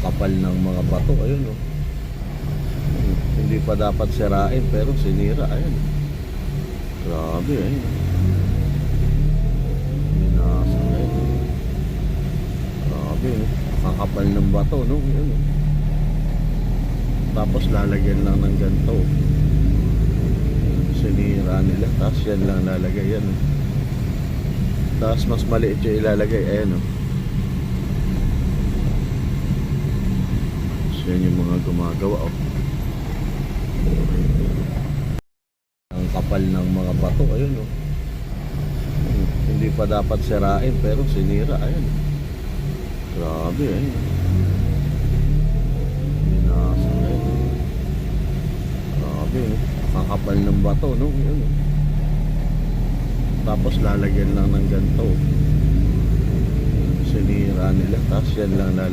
kapal ng mga bato. Ayun, oh. Hindi pa dapat sirain pero sinira. Ayun, grabe. Ayun, minasa. Ayun, grabe, oh. Kakapal ng bato, no? Ayun, oh. Tapos lalagyan lang ng ganito. Sinira nila, tapos yan lang lalagay. Yan, oh. Tapos mas maliit yung ilalagay. Ayan, oh. So yan yung mga gumagawa, oh. Ang kapal ng mga bato. Ayun, oh. Hindi pa dapat sirain pero sinira. Ayun, grabe. Ayun, minasa. Ayun, grabe, oh. Kakapal ng bato, no? Ayun, oh. Tapos lalagyan lang ng ganito. Sinira nila, tapos yan lang lalagyan.